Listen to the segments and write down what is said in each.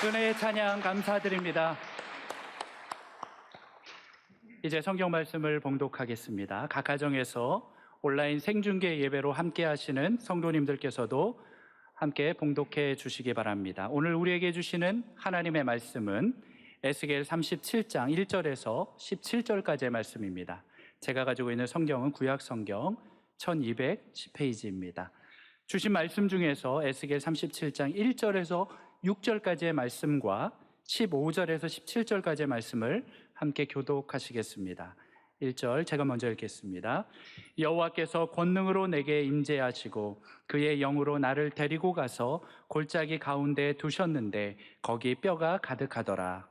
은혜의 찬양 감사드립니다. 이제 성경 말씀을 봉독하겠습니다. 각 가정에서 온라인 생중계 예배로 함께 하시는 성도님들께서도 함께 봉독해 주시기 바랍니다. 오늘 우리에게 주시는 하나님의 말씀은 에스겔 37장 1절에서 17절까지의 말씀입니다. 제가 가지고 있는 성경은 구약 성경 1210페이지입니다. 주신 말씀 중에서 에스겔 37장 1절에서 6절까지의 말씀과 15절에서 17절까지의 말씀을 함께 교독하시겠습니다. 1절 제가 먼저 읽겠습니다. 여호와께서 권능으로 내게 임재하시고 그의 영으로 나를 데리고 가서 골짜기 가운데 두셨는데 거기 뼈가 가득하더라.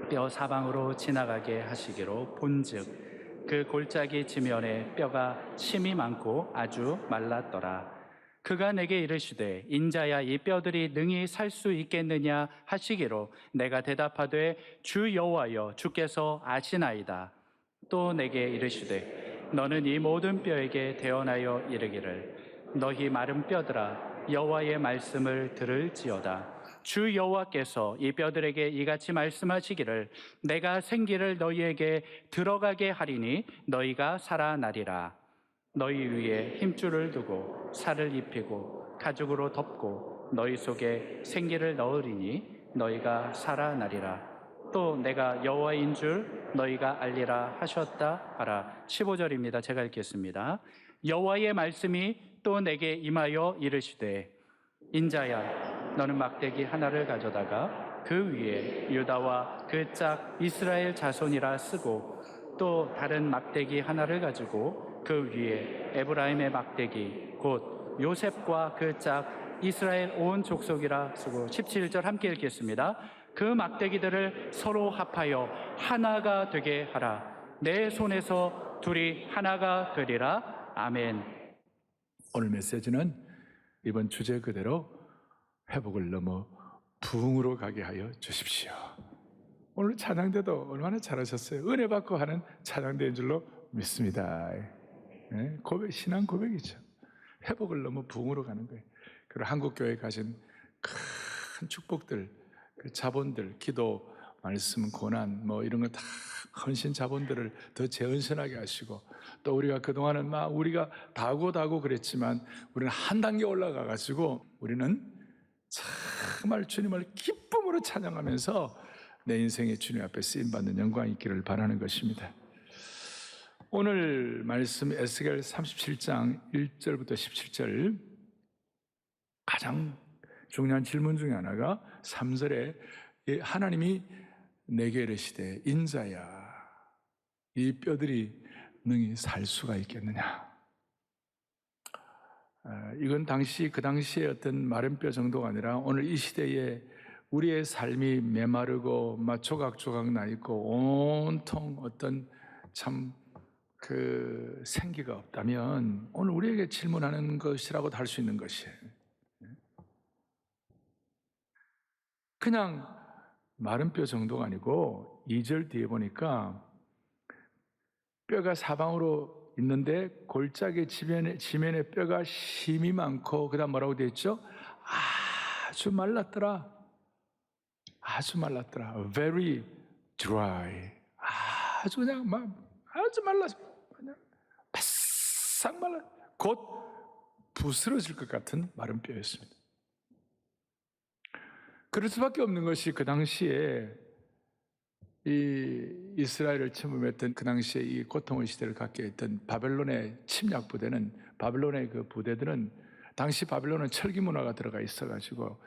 뼈 사방으로 지나가게 하시기로 본즉 그 골짜기 지면에 뼈가 침이 많고 아주 말랐더라. 그가 내게 이르시되 인자야 이 뼈들이 능히 살 수 있겠느냐 하시기로 내가 대답하되 주 여호와여 주께서 아시나이다. 또 내게 이르시되 너는 이 모든 뼈에게 대언하여 이르기를 너희 마른 뼈들아 여호와의 말씀을 들을지어다. 주 여호와께서 이 뼈들에게 이같이 말씀하시기를 내가 생기를 너희에게 들어가게 하리니 너희가 살아나리라. 너희 위에 힘줄을 두고 살을 입히고 가죽으로 덮고 너희 속에 생기를 넣으리니 너희가 살아나리라. 또 내가 여호와인 줄 너희가 알리라 하셨다 하라. 15절입니다. 제가 읽겠습니다. 여호와의 말씀이 또 내게 임하여 이르시되 인자야 너는 막대기 하나를 가져다가 그 위에 유다와 그 짝 이스라엘 자손이라 쓰고 또 다른 막대기 하나를 가지고 그 위에 에브라임의 막대기 곧 요셉과 그 짝 이스라엘 온 족속이라 쓰고 17절 함께 읽겠습니다. 그 막대기들을 서로 합하여 하나가 되게 하라. 내 손에서 둘이 하나가 되리라. 아멘. 오늘 메시지는 이번 주제 그대로 회복을 넘어 부흥으로 가게 하여 주십시오. 오늘 찬양대도 얼마나 잘하셨어요. 은혜 받고 하는 찬양대인 줄로 믿습니다. 네, 신앙 고백이죠. 회복을 넘어 부흥으로 가는 거예요. 그리고 한국교회에 가신 큰 축복들, 그 자본들, 기도, 말씀, 고난 이런 거 다 헌신 자본들을 더 재헌신하게 하시고 또 우리가 그동안은 우리가 다고 그랬지만 우리는 한 단계 올라가 가지고 우리는 정말 주님을 기쁨으로 찬양하면서 내 인생의 주님 앞에 쓰임받는 영광이 있기를 바라는 것입니다. 오늘 말씀 에스겔 37장 1절부터 17절 가장 중요한 질문 중에 하나가 3절에 하나님이 내게 이르시되 인자야 이 뼈들이 능히 살 수가 있겠느냐. 이건 그 당시의 어떤 마른 뼈 정도가 아니라 오늘 이 시대에 우리의 삶이 메마르고 조각조각 나 있고 온통 어떤 참 그 생기가 없다면 오늘 우리에게 질문하는 것이라고도 할 수 있는 것이에요. 그냥 마른 뼈 정도가 아니고 2절 뒤에 보니까 뼈가 사방으로 있는데 골짜기 지면에 뼈가 심이 많고 그 다음 뭐라고 되어 있죠? 아주 말랐더라. 아주 말랐더라. Very dry. 아주 그냥 아주 말랐어. 그냥 바싹 말라. 곧 부스러질 것 같은 마른 뼈였습니다. 그럴 수밖에 없는 것이 그 당시에 이 이스라엘을 침범했던 그 당시에 이 고통의 시대를 갖게 했던 바벨론의 침략 부대는 바벨론의 그 부대들은 당시 바벨론은 철기 문화가 들어가 있어가지고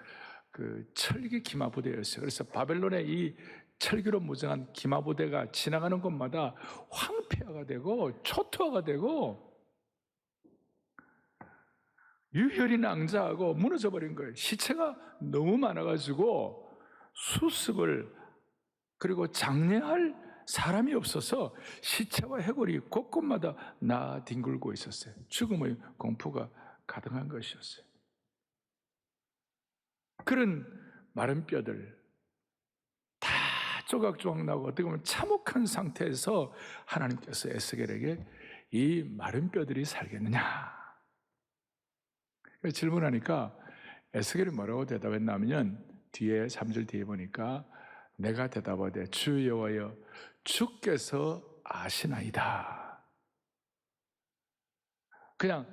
그 철기 기마 부대였어요. 그래서 바벨론의 이 철기로 무장한 기마 부대가 지나가는 곳마다 황폐화가 되고 초토화가 되고 유혈이 낭자하고 무너져버린 거예요. 시체가 너무 많아가지고 수습을 그리고 장례할 사람이 없어서 시체와 해골이 곳곳마다 나뒹굴고 있었어요. 죽음의 공포가 가득한 것이었어요. 그런 마른 뼈들 다 조각조각 나고 어떻게 보면 참혹한 상태에서 하나님께서 에스겔에게 이 마른 뼈들이 살겠느냐 질문하니까 에스겔이 뭐라고 대답했냐면 뒤에 3절 뒤에 보니까 내가 대답하되 주 여호와여 주께서 아시나이다. 그냥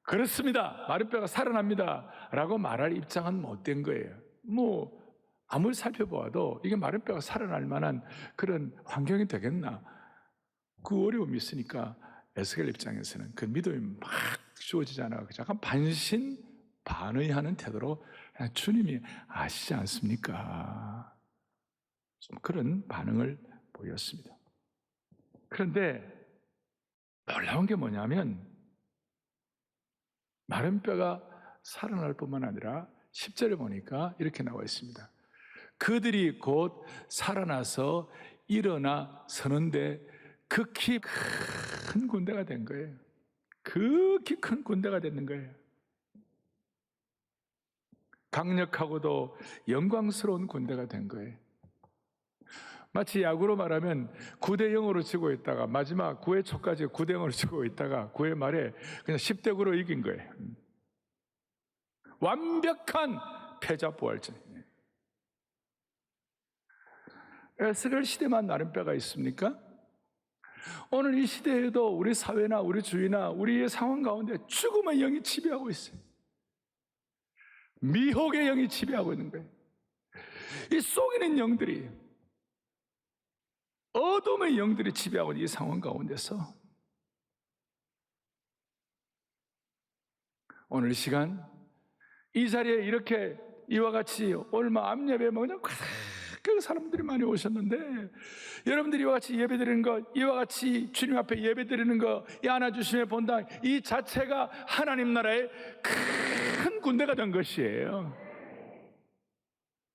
그렇습니다. 마른 뼈가 살아납니다 라고 말할 입장은 못된 거예요. 아무리 살펴보아도 이게 마른 뼈가 살아날 만한 그런 환경이 되겠나? 그 어려움이 있으니까 에스겔 입장에서는 그 믿음이 막 주어지지 않아 약간 반신반의하는 태도로 그냥 주님이 아시지 않습니까? 좀 그런 반응을 보였습니다. 그런데 놀라운 게 뭐냐면 마른 뼈가 살아날 뿐만 아니라 10절에 보니까 이렇게 나와 있습니다. 그들이 곧 살아나서 일어나 서는데 극히 큰 군대가 된 거예요. 극히 큰 군대가 되는 거예요. 강력하고도 영광스러운 군대가 된 거예요. 마치 야구로 말하면 9대 0으로 치고 있다가 마지막 9회 초까지 9대 0으로 치고 있다가 9회 말에 그냥 10대 9로 이긴 거예요. 완벽한 패자부활전. 에스겔 시대만 나른 뼈가 있습니까? 오늘 이 시대에도 우리 사회나 우리 주위나 우리의 상황 가운데 죽음의 영이 지배하고 있어요. 미혹의 영이 지배하고 있는 거예요. 이 속이는 영들이, 어둠의 영들이 지배하고 있는 이 상황 가운데서 오늘 이 시간 이 자리에 이렇게 이와 같이 얼마 앞 예배 그냥 그 사람들이 많이 오셨는데 여러분들이 이와 같이 예배드리는 것, 이와 같이 주님 앞에 예배드리는 것, 이 안아주심의 본당 이 자체가 하나님 나라의 큰 군대가 된 것이에요.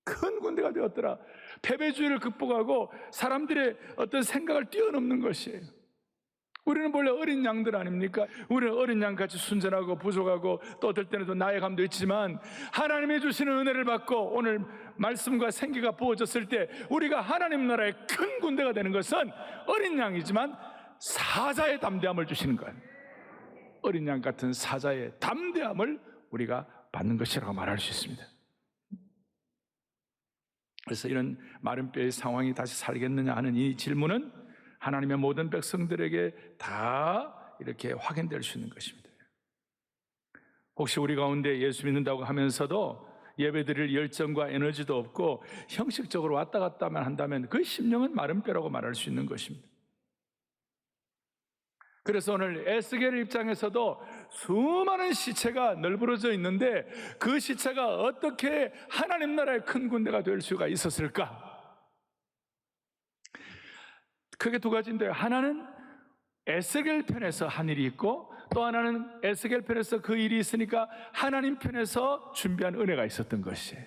큰 군대가 되었더라. 패배주의를 극복하고 사람들의 어떤 생각을 뛰어넘는 것이에요. 우리는 원래 어린 양들 아닙니까? 우리는 어린 양같이 순전하고 부족하고 또 어떨 때는 또 나약함도 있지만 하나님이 주시는 은혜를 받고 오늘 말씀과 생기가 부어졌을 때 우리가 하나님 나라의 큰 군대가 되는 것은 어린 양이지만 사자의 담대함을 주시는 거예요. 어린 양 같은 사자의 담대함을 우리가 받는 것이라고 말할 수 있습니다. 그래서 이런 마른 뼈의 상황이 다시 살겠느냐 하는 이 질문은 하나님의 모든 백성들에게 다 이렇게 확인될 수 있는 것입니다. 혹시 우리 가운데 예수 믿는다고 하면서도 예배드릴 열정과 에너지도 없고 형식적으로 왔다 갔다만 한다면 그 심령은 마른 뼈라고 말할 수 있는 것입니다. 그래서 오늘 에스겔 입장에서도 수많은 시체가 널브러져 있는데 그 시체가 어떻게 하나님 나라의 큰 군대가 될 수가 있었을까? 크게 두 가지인데요. 하나는 에스겔 편에서 한 일이 있고 또 하나는 에스겔 편에서 그 일이 있으니까 하나님 편에서 준비한 은혜가 있었던 것이에요.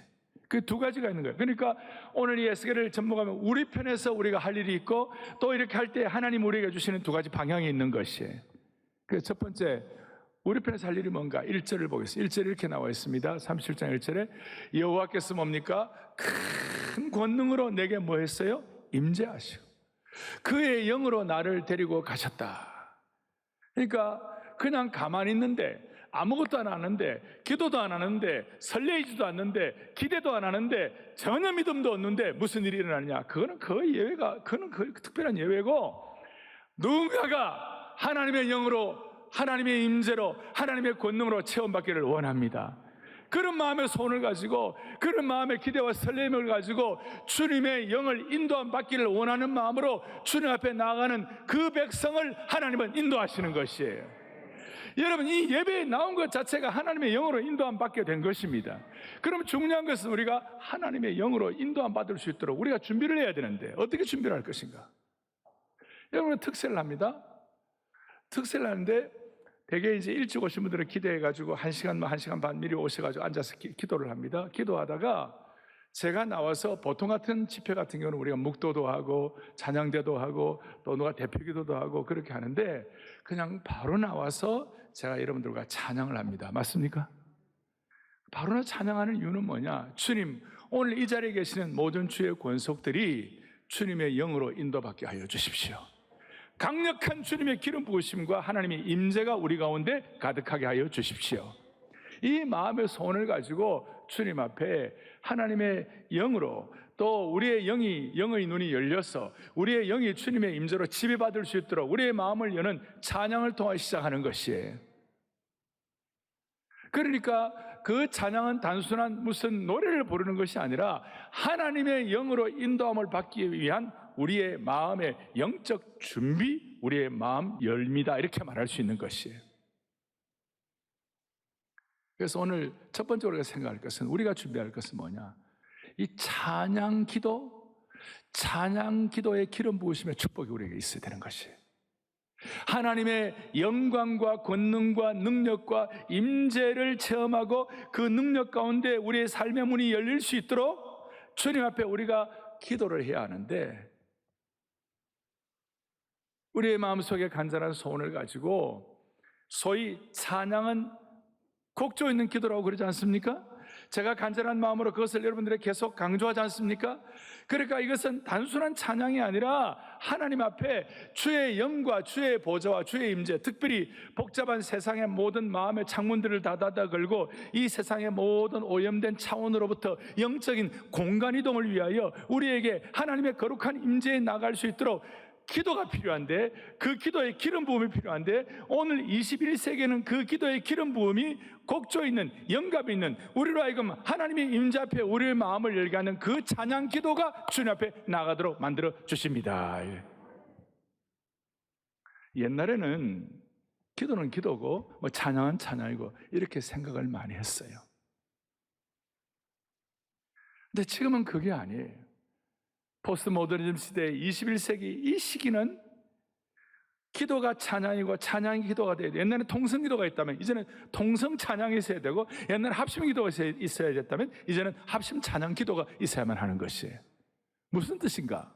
그 두 가지가 있는 거예요. 그러니까 오늘 이 에스겔을 접목하면 우리 편에서 우리가 할 일이 있고 또 이렇게 할 때 하나님 우리에게 주시는 두 가지 방향이 있는 것이에요. 그래서 첫 번째 우리 편에서 할 일이 뭔가 1절을 보겠습니다. 1절에 이렇게 나와 있습니다. 37장 1절에 여호와께서 뭡니까? 큰 권능으로 내게 뭐 했어요? 임재하시고 그의 영으로 나를 데리고 가셨다. 그러니까 그냥 가만히 있는데 아무것도 안 하는데 기도도 안 하는데 설레이지도 않는데 기대도 안 하는데 전혀 믿음도 없는데 무슨 일이 일어나느냐? 그거는 거의 예외가, 그거는 거의 특별한 예외고 누군가가 하나님의 영으로 하나님의 임재로 하나님의 권능으로 체험받기를 원합니다. 그런 마음의 소원을 가지고 그런 마음의 기대와 설렘을 가지고 주님의 영을 인도함 받기를 원하는 마음으로 주님 앞에 나아가는 그 백성을 하나님은 인도하시는 것이에요. 여러분 이 예배에 나온 것 자체가 하나님의 영으로 인도함 받게 된 것입니다. 그럼 중요한 것은 우리가 하나님의 영으로 인도함 받을 수 있도록 우리가 준비를 해야 되는데 어떻게 준비를 할 것인가? 여러분은 특세를 합니다. 특세를 하는데 대개 이제 일찍 오신 분들은 기대해가지고 1시간 반 미리 오셔가지고 앉아서 기도를 합니다. 기도하다가 제가 나와서 보통 같은 집회 같은 경우는 우리가 묵도도 하고 찬양대도 하고 또 누가 대표기도도 하고 그렇게 하는데 그냥 바로 나와서 제가 여러분들과 찬양을 합니다. 맞습니까? 바로 찬양하는 이유는 뭐냐? 주님, 오늘 이 자리에 계시는 모든 주의 권속들이 주님의 영으로 인도받게 하여 주십시오. 강력한 주님의 기름 부으심과 하나님의 임재가 우리 가운데 가득하게 하여 주십시오. 이 마음의 소원을 가지고 주님 앞에 하나님의 영으로, 또 우리의 영의 눈이 열려서 우리의 영이 주님의 임재로 지배받을 수 있도록 우리의 마음을 여는 찬양을 통해 시작하는 것이에요. 그러니까 그 찬양은 단순한 무슨 노래를 부르는 것이 아니라 하나님의 영으로 인도함을 받기 위한 우리의 마음의 영적 준비, 우리의 마음 열미다, 이렇게 말할 수 있는 것이에요. 그래서 오늘 첫 번째로 우리가 생각할 것은, 우리가 준비할 것은 뭐냐? 이 찬양 기도의 기름 부으심의 축복이 우리에게 있어야 되는 것이에요. 하나님의 영광과 권능과 능력과 임재를 체험하고 그 능력 가운데 우리의 삶의 문이 열릴 수 있도록 주님 앞에 우리가 기도를 해야 하는데, 우리의 마음속에 간절한 소원을 가지고, 소위 찬양은 곡조 있는 기도라고 그러지 않습니까? 제가 간절한 마음으로 그것을 여러분들에게 계속 강조하지 않습니까? 그러니까 이것은 단순한 찬양이 아니라 하나님 앞에 주의 영과 주의 보좌와 주의 임재, 특별히 복잡한 세상의 모든 마음의 창문들을 닫아 걸고 이 세상의 모든 오염된 차원으로부터 영적인 공간 이동을 위하여 우리에게 하나님의 거룩한 임재에 나갈 수 있도록 기도가 필요한데, 그 기도의 기름 부음이 필요한데, 오늘 21세기에는 그 기도의 기름 부음이 곡조 있는, 영감이 있는, 우리로 하여금 하나님의 임재 앞에 우리의 마음을 열게 하는 그 찬양 기도가 주님 앞에 나가도록 만들어 주십니다. 옛날에는 기도는 기도고 찬양은 찬양이고 이렇게 생각을 많이 했어요. 근데 지금은 그게 아니에요. 포스트 모더니즘 시대 21세기 이 시기는 기도가 찬양이고 찬양이 기도가 돼야 돼요. 옛날에 통성 기도가 있다면 이제는 통성 찬양이 있어야 되고, 옛날에 합심 기도가 있어야 됐다면 이제는 합심 찬양 기도가 있어야만 하는 것이에요. 무슨 뜻인가?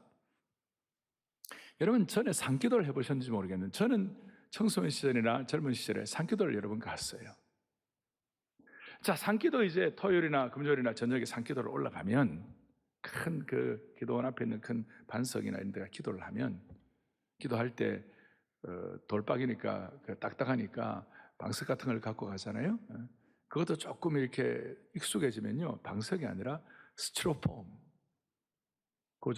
여러분, 전에 산기도를 해보셨는지 모르겠는데 저는 청소년 시절이나 젊은 시절에 산기도를 여러 번 갔어요. 자, 산기도 이제 토요일이나 금요일이나 저녁에 산기도를 올라가면 큰 그 기도원 앞에 있는 큰 반석이나 이런 데가 기도를 하면, 기도할 때 돌박이니까 딱딱하니까 방석 같은 걸 갖고 가잖아요. 그것도 조금 이렇게 익숙해지면요, 방석이 아니라 스티로폼, 그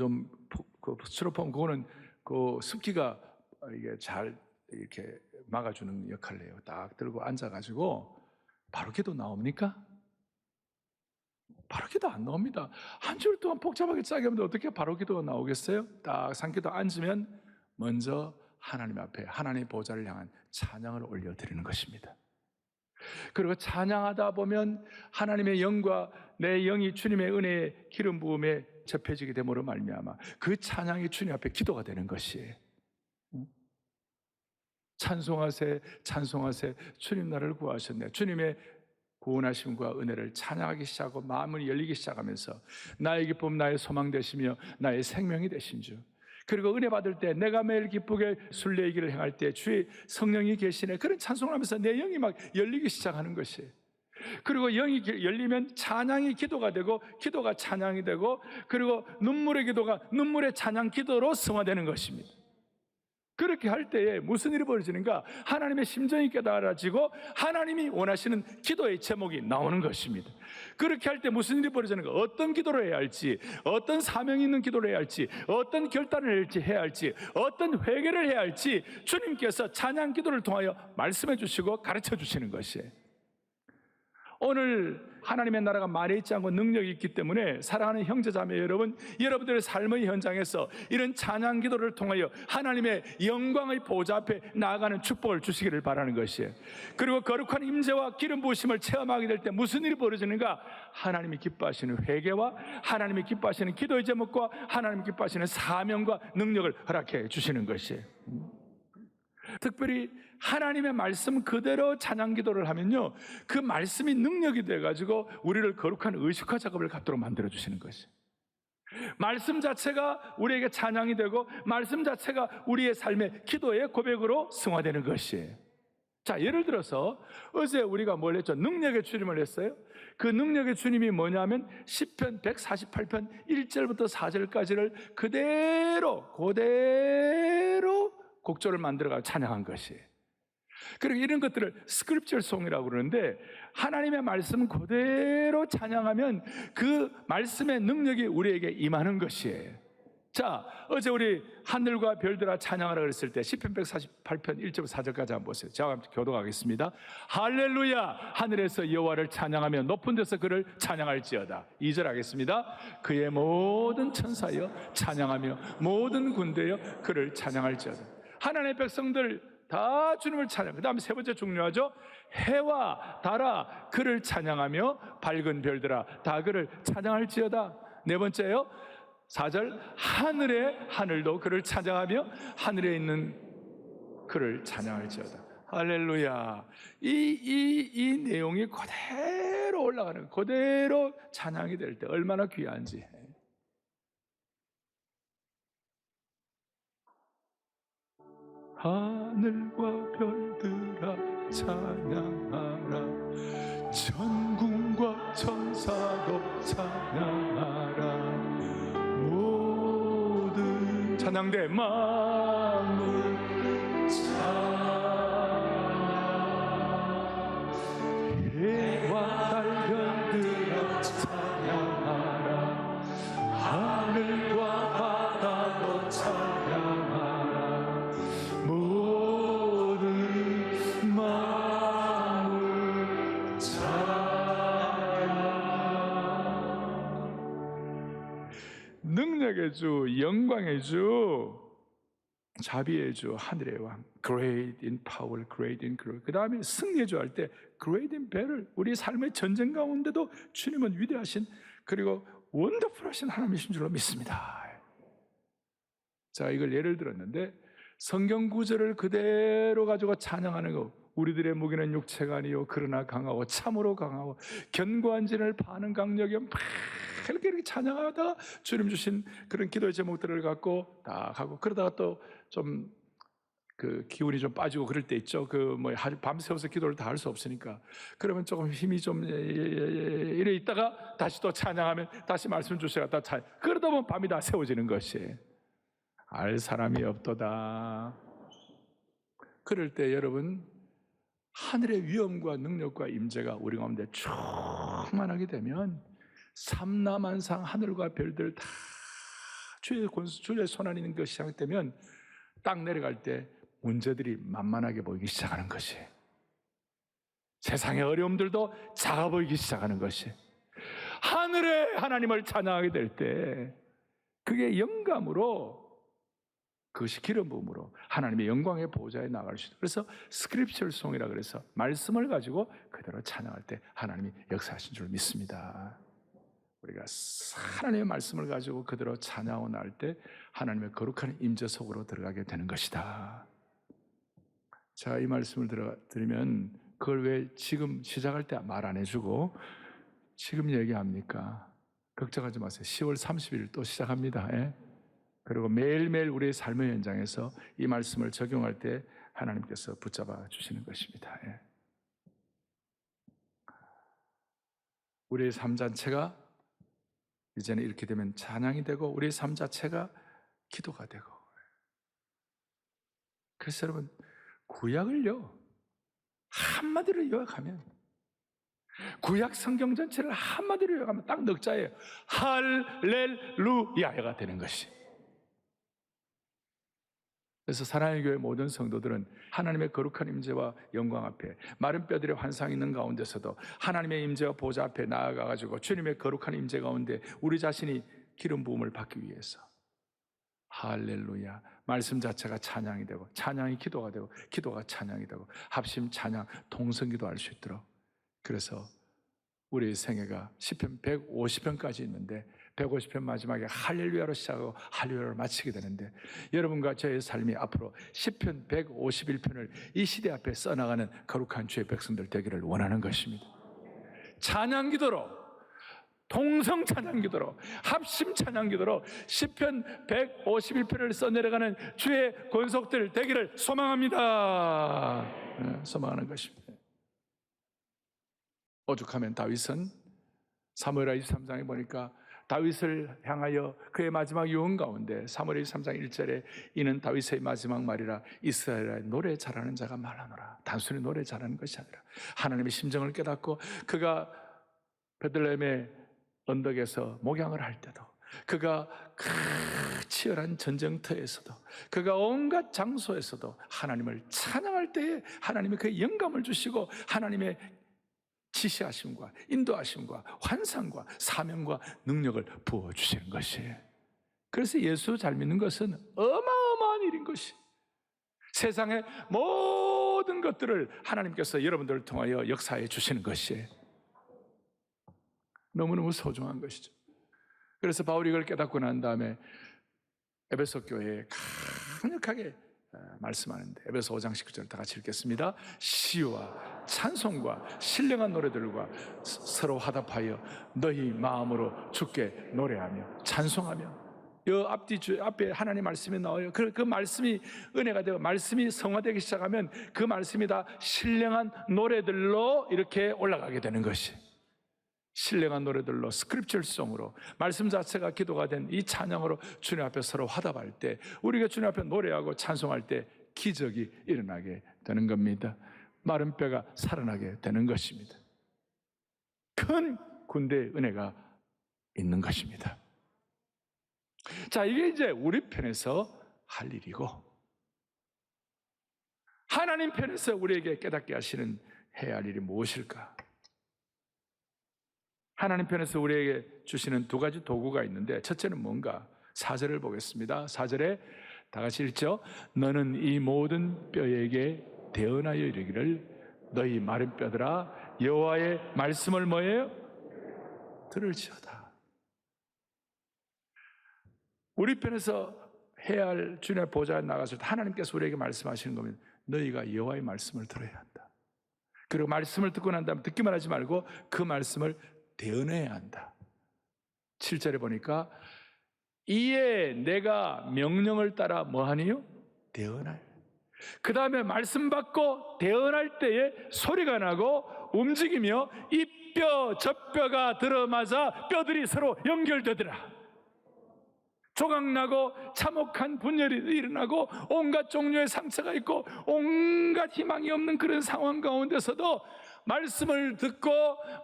스티로폼, 그거는 그 습기가 이게 잘 이렇게 막아주는 역할을 해요. 딱 들고 앉아가지고 바로 기도 나옵니까? 바로 기도 안 나옵니다. 한 줄 동안 복잡하게 짜게 하면 어떻게 바로 기도가 나오겠어요? 딱 산기도 앉으면 먼저 하나님 앞에 하나님의 보좌를 향한 찬양을 올려드리는 것입니다. 그리고 찬양하다 보면 하나님의 영과 내 영이 주님의 은혜의 기름 부음에 접해지게 됨으로 말미암아 그 찬양이 주님 앞에 기도가 되는 것이에요. 찬송하세, 찬송하세, 주님 나를 구하셨네. 주님의 구원하심과 은혜를 찬양하기 시작하고 마음을 열리기 시작하면서 나의 기쁨, 나의 소망 되시며 나의 생명이 되신 주, 그리고 은혜 받을 때 내가 매일 기쁘게 순례의 길을 행할 때 주의 성령이 계시네, 그런 찬송을 하면서 내 영이 막 열리기 시작하는 것이에요. 그리고 영이 열리면 찬양이 기도가 되고 기도가 찬양이 되고, 그리고 눈물의 기도가 눈물의 찬양 기도로 승화되는 것입니다. 그렇게 할 때에 무슨 일이 벌어지는가? 하나님의 심정이 깨달아지고 하나님이 원하시는 기도의 제목이 나오는 것입니다. 그렇게 할 때 무슨 일이 벌어지는가? 어떤 기도를 해야 할지, 어떤 사명이 있는 기도를 해야 할지, 어떤 결단을 해야 할지, 어떤 회개를 해야 할지 주님께서 찬양 기도를 통하여 말씀해 주시고 가르쳐 주시는 것이에요. 오늘 하나님의 나라가 말에 있지 않고 능력이 있기 때문에 사랑하는 형제자매 여러분, 여러분들의 삶의 현장에서 이런 찬양 기도를 통하여 하나님의 영광의 보좌 앞에 나아가는 축복을 주시기를 바라는 것이에요. 그리고 거룩한 임재와 기름 부으심을 체험하게 될 때 무슨 일이 벌어지는가? 하나님이 기뻐하시는 회개와 하나님이 기뻐하시는 기도의 제목과 하나님이 기뻐하시는 사명과 능력을 허락해 주시는 것이에요. 특별히 하나님의 말씀 그대로 찬양 기도를 하면요, 그 말씀이 능력이 돼가지고 우리를 거룩한 의식화 작업을 갖도록 만들어 주시는 것이에요. 말씀 자체가 우리에게 찬양이 되고 말씀 자체가 우리의 삶의 기도의 고백으로 승화되는 것이에요. 자, 예를 들어서 어제 우리가 뭘 했죠? 능력의 주님을 했어요. 그 능력의 주님이 뭐냐면 시편 148편 1절부터 4절까지를 그대로 곡조를 만들어가 찬양한 것이에요. 그리고 이런 것들을 스크립처 송이라고 그러는데, 하나님의 말씀 그대로 찬양하면 그 말씀의 능력이 우리에게 임하는 것이에요. 자, 어제 우리 하늘과 별들아 찬양하라 그랬을 때 시편 148편 1절 4절까지 한번 보세요. 제가 함께 교독하겠습니다. 할렐루야, 하늘에서 여호와를 찬양하며 높은 데서 그를 찬양할지어다. 2절 하겠습니다. 그의 모든 천사여 찬양하며 모든 군대여 그를 찬양할지어다. 하나님의 백성들 다 주님을 찬양. 그 다음에 세 번째 중요하죠. 해와 달아 그를 찬양하며 밝은 별들아 다 그를 찬양할지어다. 네 번째요, 4절, 하늘의 하늘도 그를 찬양하며 하늘에 있는 그를 찬양할지어다. 할렐루야. 이 내용이 그대로 올라가는, 그대로 찬양이 될 때 얼마나 귀한지. 하늘과 별들아 찬양하라, 천군과 천사도 찬양하라, 모든 찬양대 만물 찬양, 해와 달 별들아 찬양하라, 하늘과 바다도 찬양하라, 모든 만물 찬양. 능력의 주, 영광의 주, 자비의 주, 하늘의 왕, Great in power, Great in glory. 그 다음에 승리의 주 할 때 Great in battle, 우리 삶의 전쟁 가운데도 주님은 위대하신, 그리고 원더풀하신 하나님이신 줄로 믿습니다. 자, 이걸 예를 들었는데 성경 구절을 그대로 가지고 찬양하는 거, 우리들의 무기는 육체가 아니요 그러나 강하고 참으로 강하고 견고한 진을 파는 강력이, 막 이렇게 찬양하다가 주님 주신 그런 기도의 제목들을 갖고 딱 하고, 그러다가 또 좀 그 기운이 좀 빠지고 그럴 때 있죠. 그 뭐 밤새워서 기도를 다 할 수 없으니까, 그러면 조금 힘이 좀 이래 있다가 다시 또 찬양하면 다시 말씀 주셔야 다 찬양. 그러다 보면 밤이 다 새워지는 것이, 알 사람이 없도다. 그럴 때 여러분, 하늘의 위엄과 능력과 임재가 우리 가운데 충만하게 되면 삼라만상 하늘과 별들 다 주의 권수, 주의 손안에 있는 것이 시작되면 딱 내려갈 때 문제들이 만만하게 보이기 시작하는 것이, 세상의 어려움들도 작아 보이기 시작하는 것이, 하늘의 하나님을 찬양하게 될 때 그게 영감으로, 그것이 기름 부음으로 하나님의 영광의 보좌에 나갈 수 있다. 그래서 스크립처 송이라 그래서 말씀을 가지고 그대로 찬양할 때 하나님이 역사하신 줄 믿습니다. 우리가 하나님의 말씀을 가지고 그대로 찬양하고 나올 때 하나님의 거룩한 임재 속으로 들어가게 되는 것이다. 자, 이 말씀을 들으면 그걸 왜 지금 시작할 때 말 안 해주고 지금 얘기합니까? 걱정하지 마세요. 10월 30일 또 시작합니다. 예? 그리고 매일매일 우리의 삶의 현장에서 이 말씀을 적용할 때 하나님께서 붙잡아 주시는 것입니다. 예. 우리의 삶 자체가 이제는 이렇게 되면 찬양이 되고 우리의 삶 자체가 기도가 되고. 그래서 여러분, 구약을요 한마디로 요약하면, 구약 성경 전체를 한마디로 요약하면 딱 넉자예요. 할렐루야가 되는 것이. 그래서 사랑의 교회 모든 성도들은 하나님의 거룩한 임재와 영광 앞에, 마른 뼈들의 환상이 있는 가운데서도 하나님의 임재와 보좌 앞에 나아가가지고 주님의 거룩한 임재 가운데 우리 자신이 기름 부음을 받기 위해서 할렐루야, 말씀 자체가 찬양이 되고, 찬양이 기도가 되고, 기도가 찬양이 되고, 합심 찬양 동성기도 할 수 있도록. 그래서 우리 생애가 시편 150편까지 있는데 150편 마지막에 할렐루야로 시작하고 할렐루야로 마치게 되는데, 여러분과 저의 삶이 앞으로 시편 151편을 이 시대 앞에 써나가는 거룩한 주의 백성들 되기를 원하는 것입니다. 찬양 기도로, 동성 찬양 기도로, 합심 찬양 기도로 시편 151편을 써내려가는 주의 권속들 되기를 소망합니다. 소망하는 것입니다. 오죽하면 다윗은 사무엘하 23장에 보니까 다윗을 향하여 그의 마지막 유언 가운데 사무엘 3장 1절에 이는 다윗의 마지막 말이라 이스라엘에 노래 잘하는 자가 말하노라. 단순히 노래 잘하는 것이 아니라 하나님의 심정을 깨닫고 그가 베들레헴의 언덕에서 목양을 할 때도, 그가 그 치열한 전쟁터에서도, 그가 온갖 장소에서도 하나님을 찬양할 때에 하나님이 그 영감을 주시고 하나님의 지시하심과 인도하심과 환상과 사명과 능력을 부어주시는 것이에요. 그래서 예수 잘 믿는 것은 어마어마한 일인 것이, 세상의 모든 것들을 하나님께서 여러분들을 통하여 역사해 주시는 것이에요. 너무너무 소중한 것이죠. 그래서 바울이 이걸 깨닫고 난 다음에 에베소 교회에 강력하게 말씀하는데, 에베소 5장 19절 다 같이 읽겠습니다. 시와 찬송과 신령한 노래들과 서로 화답하여 너희 마음으로 주께 노래하며 찬송하며. 앞에 하나님 말씀이 나와요. 그 말씀이 은혜가 되고 말씀이 성화되기 시작하면 그 말씀이 다 신령한 노래들로 이렇게 올라가게 되는 것이, 신령한 노래들로 스크립처송으로 말씀 자체가 기도가 된 이 찬양으로 주님 앞에 서로 화답할 때, 우리가 주님 앞에 노래하고 찬송할 때 기적이 일어나게 되는 겁니다. 마른 뼈가 살아나게 되는 것입니다. 큰 군대의 은혜가 있는 것입니다. 자, 이게 이제 우리 편에서 할 일이고, 하나님 편에서 우리에게 깨닫게 하시는 해야 할 일이 무엇일까? 하나님 편에서 우리에게 주시는 두 가지 도구가 있는데, 첫째는 뭔가? 4절을 보겠습니다. 4절에 다 같이 읽죠. 너는 이 모든 뼈에게 대언하여 이르기를 너희 마른 뼈들아 여호와의 말씀을 뭐예요? 들을지어다. 우리 편에서 해야 할 주님의 보좌에 나가서 하나님께서 우리에게 말씀하시는 겁니다. 너희가 여호와의 말씀을 들어야 한다. 그리고 말씀을 듣고 난 다음에 듣기만 하지 말고 그 말씀을 대언해야 한다. 7절에 보니까 이에 내가 명령을 따라 뭐하니요? 대언하여. 그 다음에 말씀 받고 대언할 때에 소리가 나고 움직이며 이 뼈 저 뼈가 들어맞아 뼈들이 서로 연결되더라. 조각나고 참혹한 분열이 일어나고 온갖 종류의 상처가 있고 온갖 희망이 없는 그런 상황 가운데서도 말씀을 듣고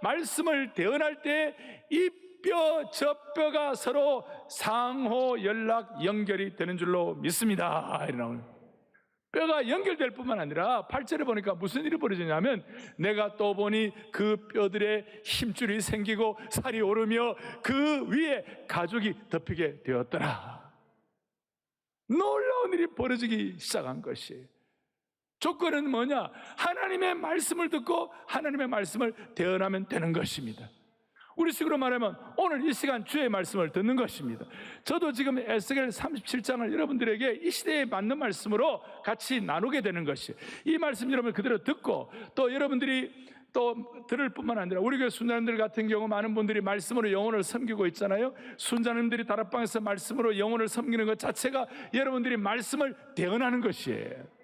말씀을 대언할 때 이 뼈 저 뼈가 서로 상호 연락 연결이 되는 줄로 믿습니다. 이러나 뼈가 연결될 뿐만 아니라 8절에 보니까 무슨 일이 벌어지냐면 내가 또 보니 그 뼈들에 힘줄이 생기고 살이 오르며 그 위에 가죽이 덮이게 되었더라. 놀라운 일이 벌어지기 시작한 것이, 조건은 뭐냐? 하나님의 말씀을 듣고 하나님의 말씀을 대언하면 되는 것입니다. 우리 식으로 말하면 오늘 이 시간 주의 말씀을 듣는 것입니다. 저도 지금 에스겔 37장을 여러분들에게 이 시대에 맞는 말씀으로 같이 나누게 되는 것이, 이 말씀 여러분 그대로 듣고 또 여러분들이 또 들을 뿐만 아니라 우리 교회 순자님들 같은 경우 많은 분들이 말씀으로 영혼을 섬기고 있잖아요. 순자님들이 다락방에서 말씀으로 영혼을 섬기는 것 자체가 여러분들이 말씀을 대언하는 것이에요.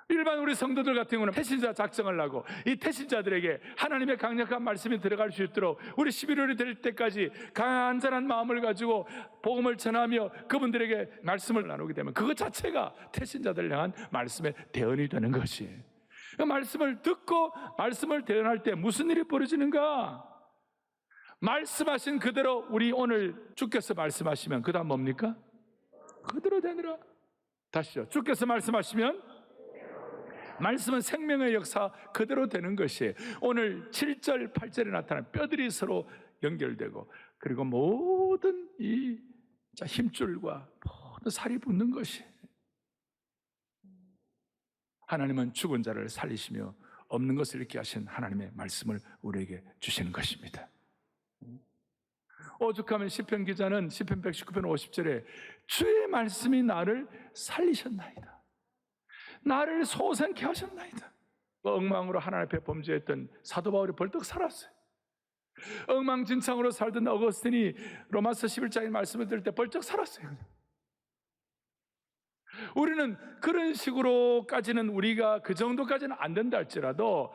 일반 우리 성도들 같은 경우는 태신자 작정을 하고 이 태신자들에게 하나님의 강력한 말씀이 들어갈 수 있도록 우리 11월이 될 때까지 간절한 마음을 가지고 복음을 전하며 그분들에게 말씀을 나누게 되면 그것 자체가 태신자들을 향한 말씀의 대언이 되는 것이에요. 그 말씀을 듣고 말씀을 대언할 때 무슨 일이 벌어지는가? 말씀하신 그대로 우리 오늘 주께서 말씀하시면 그 다음 뭡니까? 그대로 되느라. 다시요. 주께서 말씀하시면 말씀은 생명의 역사 그대로 되는 것이에요. 오늘 7절 8절에 나타난 뼈들이 서로 연결되고 그리고 모든 이 힘줄과 모든 살이 붙는 것이, 하나님은 죽은 자를 살리시며 없는 것을 잃게 하신 하나님의 말씀을 우리에게 주시는 것입니다. 오죽하면 시편 기자는 시편 119편 50절에 주의 말씀이 나를 살리셨나이다, 나를 소생케 하셨나이다. 엉망으로 하나님 앞에 범죄했던 사도 바울이 벌떡 살았어요. 엉망진창으로 살던 어거스틴이 로마서 11장의 말씀을 들을 때 벌떡 살았어요. 우리는 그런 식으로까지는, 우리가 그 정도까지는 안 된다 할지라도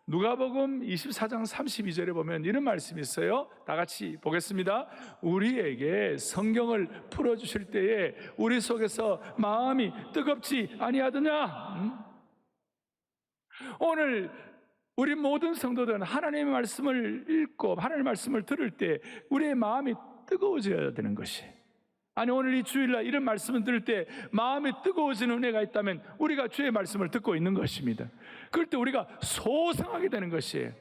누가복음 24장 32절에 보면 이런 말씀이 있어요. 다 같이 보겠습니다. 우리에게 성경을 풀어주실 때에 우리 속에서 마음이 뜨겁지 아니하더냐? 오늘 우리 모든 성도들은 하나님의 말씀을 읽고 하나님의 말씀을 들을 때 우리의 마음이 뜨거워져야 되는 것이, 아니 오늘 이 주일날 이런 말씀을 들을 때 마음이 뜨거워지는 은혜가 있다면 우리가 주의 말씀을 듣고 있는 것입니다. 그럴 때 우리가 소성하게 되는 것이에요.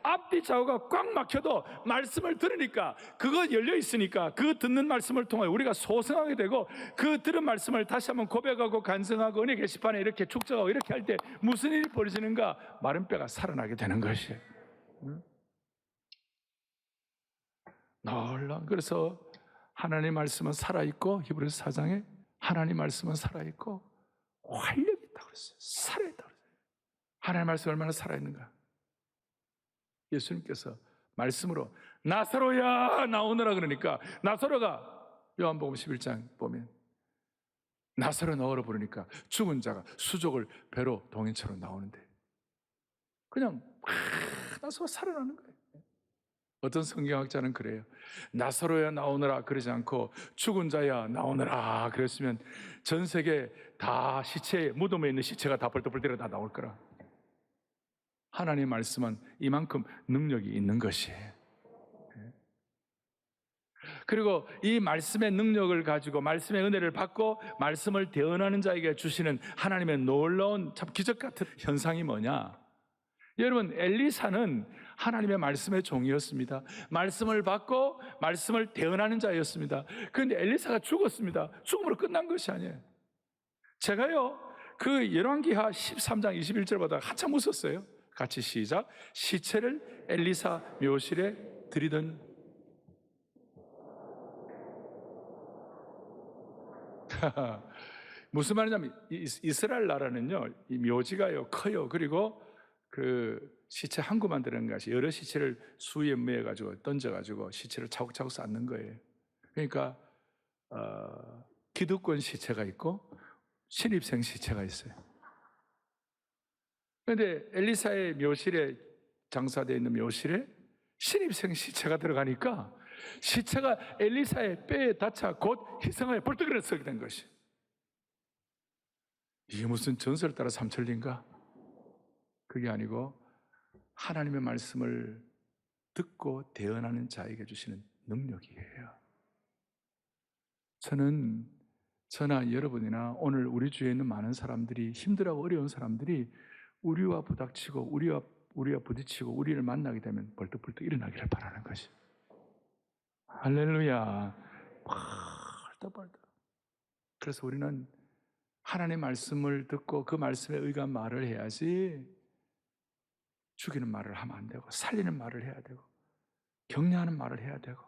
앞뒤 좌우가 꽉 막혀도 말씀을 들으니까, 그거 열려 있으니까 그 듣는 말씀을 통하여 우리가 소성하게 되고, 그 들은 말씀을 다시 한번 고백하고 간증하고 은혜 게시판에 이렇게 축적하고 이렇게 할 때 무슨 일이 벌어지는가? 마른 뼈가 살아나게 되는 것이에요. 놀라운. 그래서 하나님의 말씀은 살아있고, 히브리서 4장에 하나님의 말씀은 살아있고 활력이 있다고 그랬어요. 살아있다고 그랬어요. 하나님의 말씀이 얼마나 살아있는가? 예수님께서 말씀으로 나사로야 나오너라 그러니까, 나사로가 요한복음 11장 보면 나사로 나오라 부르니까 죽은 자가 수족을 배로 동인처럼 나오는데 그냥 나사로 살아나는 거예요. 어떤 성경학자는 그래요. 나사로야 나오너라 그러지 않고 죽은 자야 나오너라 그랬으면 전 세계 다 시체, 무덤에 있는 시체가 다 벌떡벌떡 다 나올 거라. 하나님의 말씀은 이만큼 능력이 있는 것이에요. 그리고 이 말씀의 능력을 가지고 말씀의 은혜를 받고 말씀을 대언하는 자에게 주시는 하나님의 놀라운 참 기적 같은 현상이 뭐냐? 여러분, 엘리사는 하나님의 말씀의 종이었습니다. 말씀을 받고 말씀을 대언하는 자였습니다. 그런데 엘리사가 죽었습니다. 죽음으로 끝난 것이 아니에요. 제가요, 그 열왕기하 13장 21절보다 한참 웃었어요. 같이 시작. 시체를 엘리사 묘실에 들이던 무슨 말이냐면 이스라엘 나라는요, 이 묘지가요 커요. 그리고 그 시체 한 구만 들어간 것이 여러 시체를 수위에 매어 가지고 던져 가지고 시체를 차곡차곡 쌓는 거예요. 그러니까 기득권 시체가 있고 신입생 시체가 있어요. 그런데 엘리사의 묘실에 장사되어 있는 묘실에 신입생 시체가 들어가니까 시체가 엘리사의 뼈에 닿자 곧 희생하여 벌떡 일어서게 된 것이. 이게 무슨 전설을 따라 삼천리인가? 그게 아니고 하나님의 말씀을 듣고 대언하는 자에게 주시는 능력이에요. 저나 여러분이나 오늘 우리 주위에 있는 많은 사람들이, 힘들어하고 어려운 사람들이 우리와 부닥치고 우리와 부딪히고 우리를 만나게 되면 벌떡벌떡 일어나기를 바라는 것이. 할렐루야. 벌떡벌떡. 그래서 우리는 하나님의 말씀을 듣고 그 말씀에 의한 말을 해야지, 죽이는 말을 하면 안 되고 살리는 말을 해야 되고 격려하는 말을 해야 되고,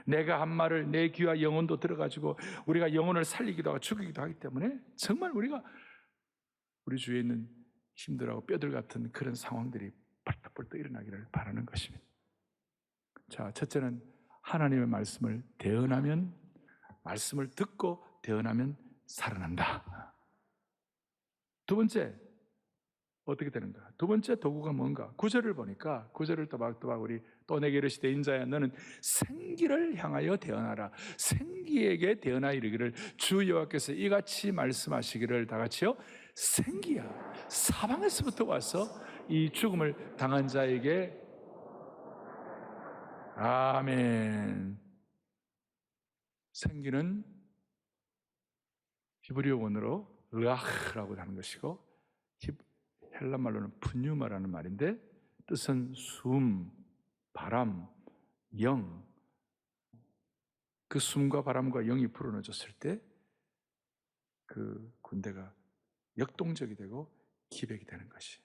내가 한 말을 내 귀와 영혼도 들어가지고 우리가 영혼을 살리기도 하고 죽이기도 하기 때문에 정말 우리가 우리 주위에 있는 힘들하고 뼈들 같은 그런 상황들이 벌떡벌떡 일어나기를 바라는 것입니다. 자, 첫째는 하나님의 말씀을 대언하면, 말씀을 듣고 대언하면 살아난다. 두 번째, 어떻게 되는가? 두 번째 도구가 뭔가? 9절을 보니까 9절을 또박 우리 또 내게 이르시되 인자야 너는 생기를 향하여 대언하라. 생기에게 대언하여 이르기를 주 여호와께서 이같이 말씀하시기를, 다 같이요. 생기야. 사방에서부터 와서 이 죽음을 당한 자에게, 아멘. 생기는 히브리어 원어로 르아흐라고 하는 것이고 헬라 말로는 푸뉴마라는 말인데 뜻은 숨, 바람, 영. 그 숨과 바람과 영이 불어넣어졌을 때 그 군대가 역동적이 되고 기백이 되는 것이.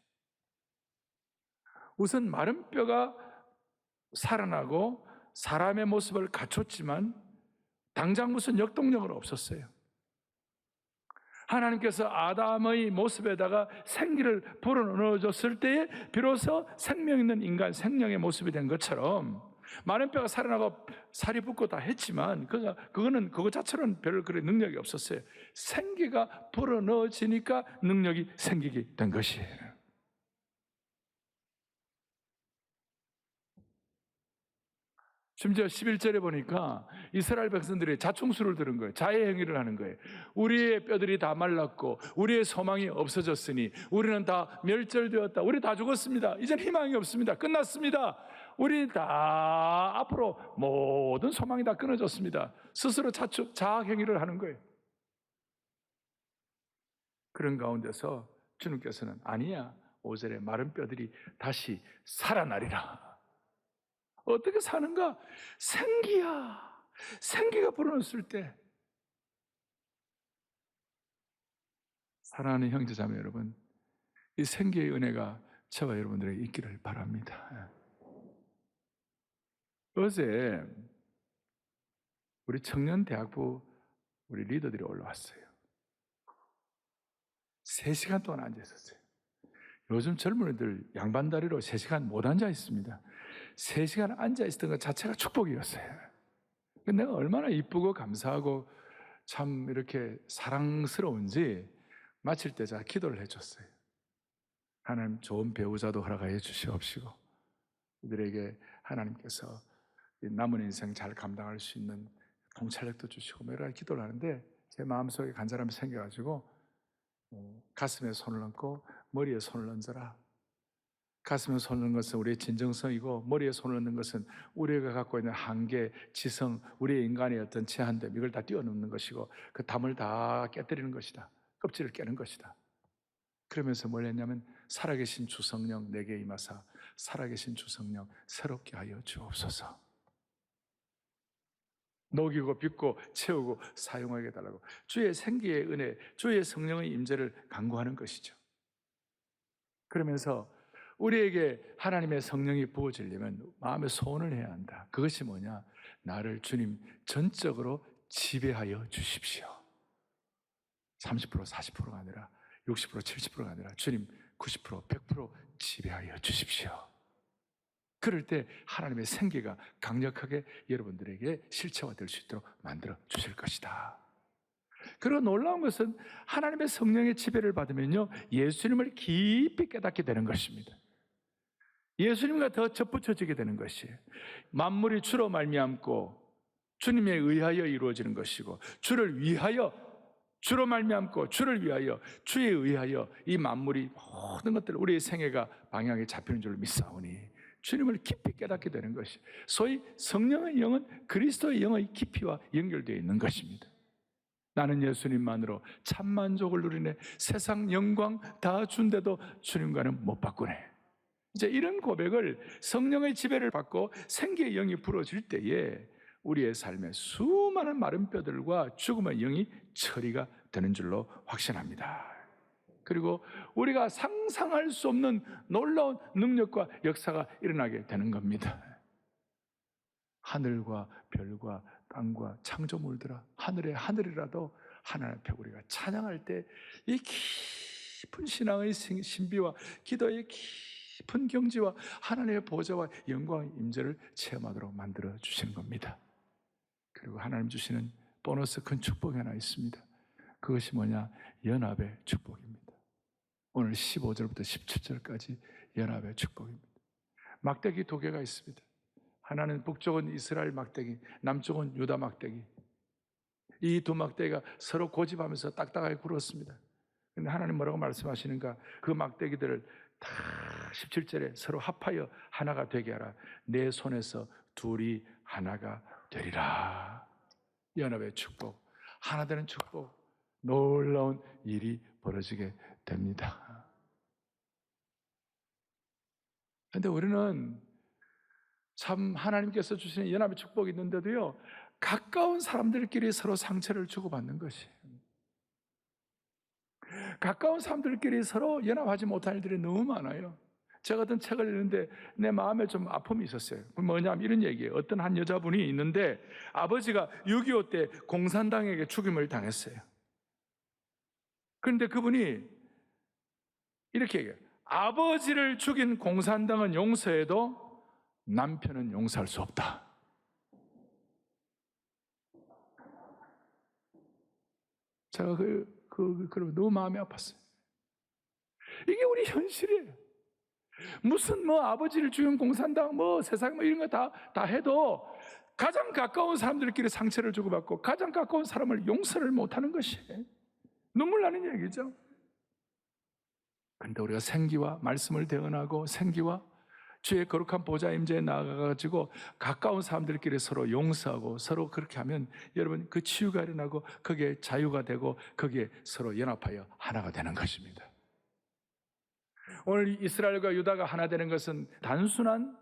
우선 마른 뼈가 살아나고 사람의 모습을 갖췄지만 당장 무슨 역동력은 없었어요. 하나님께서 아담의 모습에다가 생기를 불어넣어줬을 때에 비로소 생명 있는 인간, 생명의 모습이 된 것처럼 마른 뼈가 살아나고 살이 붙고 다 했지만 그거는 그거 자체로는 별 그런 능력이 없었어요. 생기가 불어넣어지니까 능력이 생기게 된 것이에요. 심지어 11절에 보니까 이스라엘 백성들이 자충수를 들은 거예요. 자해 행위를 하는 거예요. 우리의 뼈들이 다 말랐고 우리의 소망이 없어졌으니 우리는 다 멸절되었다. 우리 다 죽었습니다. 이젠 희망이 없습니다. 끝났습니다. 우리 다 앞으로 모든 소망이 다 끊어졌습니다. 스스로 자학 행위를 하는 거예요. 그런 가운데서 주님께서는 아니야. 5절에 마른 뼈들이 다시 살아나리라. 어떻게 사는가? 생기야. 생기가 불어넣었을 때. 사랑하는 형제자매 여러분, 이 생기의 은혜가 저와 여러분들에게 있기를 바랍니다. 어제 우리 청년대학부 우리 리더들이 올라왔어요. 3시간 동안 앉아 있었어요. 요즘 젊은이들 양반다리로 3시간 못 앉아 있습니다. 3시간 앉아 있었던 것 자체가 축복이었어요. 내가 얼마나 이쁘고 감사하고 참 이렇게 사랑스러운지 마칠 때 제가 기도를 해줬어요. 하나님 좋은 배우자도 허락하여 주시옵시고 이들에게 하나님께서 남은 인생 잘 감당할 수 있는 통찰력도 주시고 여러 가지 기도를 하는데 제 마음속에 간절함이 생겨가지고 가슴에 손을 얹고 머리에 손을 얹어라. 가슴에 손을 얹는 것은 우리의 진정성이고 머리에 손을 얹는 것은 우리가 갖고 있는 한계, 지성, 우리의 인간의 어떤 제한됨 이걸 다 뛰어넘는 것이고 그 담을 다 깨뜨리는 것이다. 껍질을 깨는 것이다. 그러면서 뭘 했냐면 살아계신 주 성령 내게 임하사 살아계신 주 성령 새롭게 하여 주옵소서. 녹이고 빚고 채우고 사용하게 해달라고 주의 생기의 은혜, 주의 성령의 임재를 간구하는 것이죠. 그러면서 우리에게 하나님의 성령이 부어지려면 마음에 소원을 해야 한다. 그것이 뭐냐? 나를 주님 전적으로 지배하여 주십시오. 30%, 40%가 아니라 60%, 70%가 아니라 주님 90%, 100% 지배하여 주십시오. 그럴 때 하나님의 생기가 강력하게 여러분들에게 실체화될 수 있도록 만들어 주실 것이다. 그리고 놀라운 것은 하나님의 성령의 지배를 받으면요 예수님을 깊이 깨닫게 되는 것입니다. 예수님과 더 접붙여지게 되는 것이에요. 만물이 주로 말미암고 주님에 의하여 이루어지는 것이고 주를 위하여 주로 말미암고 주를 위하여 주에 의하여 이 만물이 모든 것들 우리의 생애가 방향에 잡히는 줄로 믿사오니 주님을 깊이 깨닫게 되는 것이 소위 성령의 영은 그리스도의 영의 깊이와 연결되어 있는 것입니다. 나는 예수님만으로 참 만족을 누리네. 세상 영광 다 준데도 주님과는 못 바꾸네. 이제 이런 고백을 성령의 지배를 받고 생기의 영이 불어질 때에 우리의 삶에 수많은 마른 뼈들과 죽음의 영이 처리가 되는 줄로 확신합니다. 그리고 우리가 상상할 수 없는 놀라운 능력과 역사가 일어나게 되는 겁니다. 하늘과 별과 땅과 창조물들아 하늘의 하늘이라도 하나님 앞에 우리가 찬양할 때 이 깊은 신앙의 신비와 기도의 깊은 경지와 하나님의 보좌와 영광의 임재를 체험하도록 만들어 주시는 겁니다. 그리고 하나님 주시는 보너스 큰 축복이 하나 있습니다. 그것이 뭐냐? 연합의 축복입니다. 오늘 15절부터 17절까지 연합의 축복입니다. 막대기 2개가 있습니다. 하나는 북쪽은 이스라엘 막대기, 남쪽은 유다 막대기. 이 두 막대기가 서로 고집하면서 딱딱하게 굴었습니다. 그런데 하나님 뭐라고 말씀하시는가? 그 막대기들을 다 17절에 서로 합하여 하나가 되게 하라. 내 손에서 둘이 하나가 되리라. 연합의 축복, 하나 되는 축복, 놀라운 일이 벌어지게 됩니다. 그런데 우리는 참 하나님께서 주시는 연합의 축복이 있는데도요 가까운 사람들끼리 서로 상처를 주고받는 것이에요. 가까운 사람들끼리 서로 연합하지 못할 일들이 너무 많아요. 제가 어떤 책을 읽는데 내 마음에 좀 아픔이 있었어요. 뭐냐면 이런 얘기예요. 어떤 한 여자분이 있는데 아버지가 6.25 때 공산당에게 죽임을 당했어요. 그런데 그분이 이렇게 얘기해요. 아버지를 죽인 공산당은 용서해도 남편은 용서할 수 없다. 제가 그러면 너무 마음이 아팠어요. 이게 우리 현실이에요. 무슨 아버지를 죽인 공산당 세상 이런 거 다 해도 가장 가까운 사람들끼리 상처를 주고받고 가장 가까운 사람을 용서를 못하는 것이 눈물 나는 얘기죠. 그런데 우리가 생기와 말씀을 대언하고 생기와 주의 거룩한 보좌 임재에 나아가지고 가까운 사람들끼리 서로 용서하고 서로 그렇게 하면 여러분 그 치유가 일어나고 거기에 자유가 되고 거기에 서로 연합하여 하나가 되는 것입니다. 오늘 이스라엘과 유다가 하나 되는 것은 단순한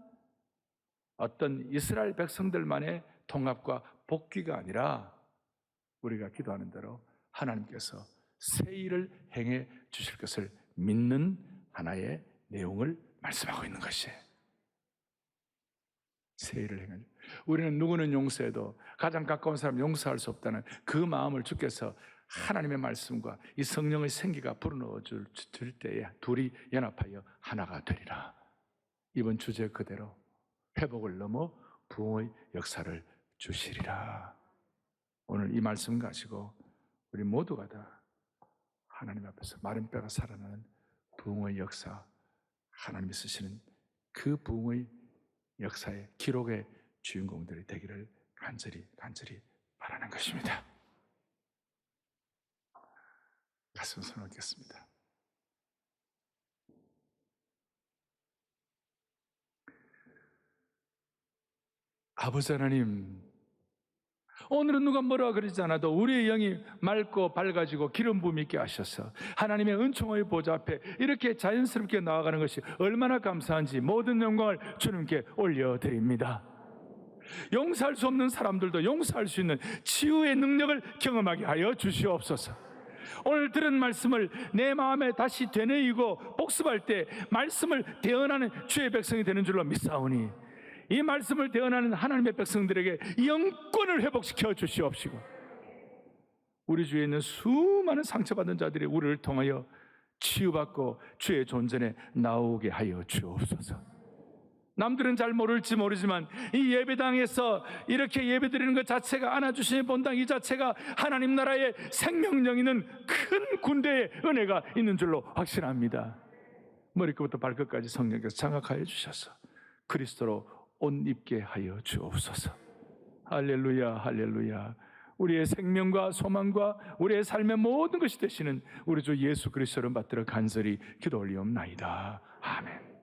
어떤 이스라엘 백성들만의 통합과 복귀가 아니라 우리가 기도하는 대로 하나님께서 새 일을 행해 주실 것을 믿는 하나의 내용을 말씀하고 있는 것이에요. 새 일을 행해. 우리는 누구는 용서해도 가장 가까운 사람 용서할 수 없다는 그 마음을 주께서 하나님의 말씀과 이 성령의 생기가 불어넣어 줄 때에 둘이 연합하여 하나가 되리라. 이번 주제 그대로 회복을 넘어 부흥의 역사를 주시리라. 오늘 이 말씀 가지고 우리 모두가 다 하나님 앞에서 마른 뼈가 살아나는 부흥의 역사, 하나님이 쓰시는 그 부흥의 역사의 기록의 주인공들이 되기를 간절히 바라는 것입니다. 가슴 손 얹겠습니다. 아버지 하나님, 오늘은 누가 뭐라 그러지 않아도 우리의 영이 맑고 밝아지고 기름 부음 있게 하셔서 하나님의 은총의 보좌 앞에 이렇게 자연스럽게 나아가는 것이 얼마나 감사한지 모든 영광을 주님께 올려드립니다. 용서할 수 없는 사람들도 용서할 수 있는 치유의 능력을 경험하게 하여 주시옵소서. 오늘 들은 말씀을 내 마음에 다시 되뇌이고 복습할 때 말씀을 대언하는 주의 백성이 되는 줄로 믿사오니 이 말씀을 대언하는 하나님의 백성들에게 영권을 회복시켜 주시옵시고 우리 주위에 있는 수많은 상처받은 자들이 우리를 통하여 치유받고 주의 존전에 나오게 하여 주옵소서. 남들은 잘 모를지 모르지만 이 예배당에서 이렇게 예배드리는 것 자체가 안아주시는 본당 이 자체가 하나님 나라의 생명력 있는 큰 군대의 은혜가 있는 줄로 확신합니다. 머리끝부터 발끝까지 성령께서 장악하여 주셔서 그리스도로 옷 입게 하여 주옵소서. 할렐루야, 할렐루야. 우리의 생명과 소망과 우리의 삶의 모든 것이 되시는 우리 주 예수 그리스도를 받들어 간절히 기도 올리옵나이다. 아멘.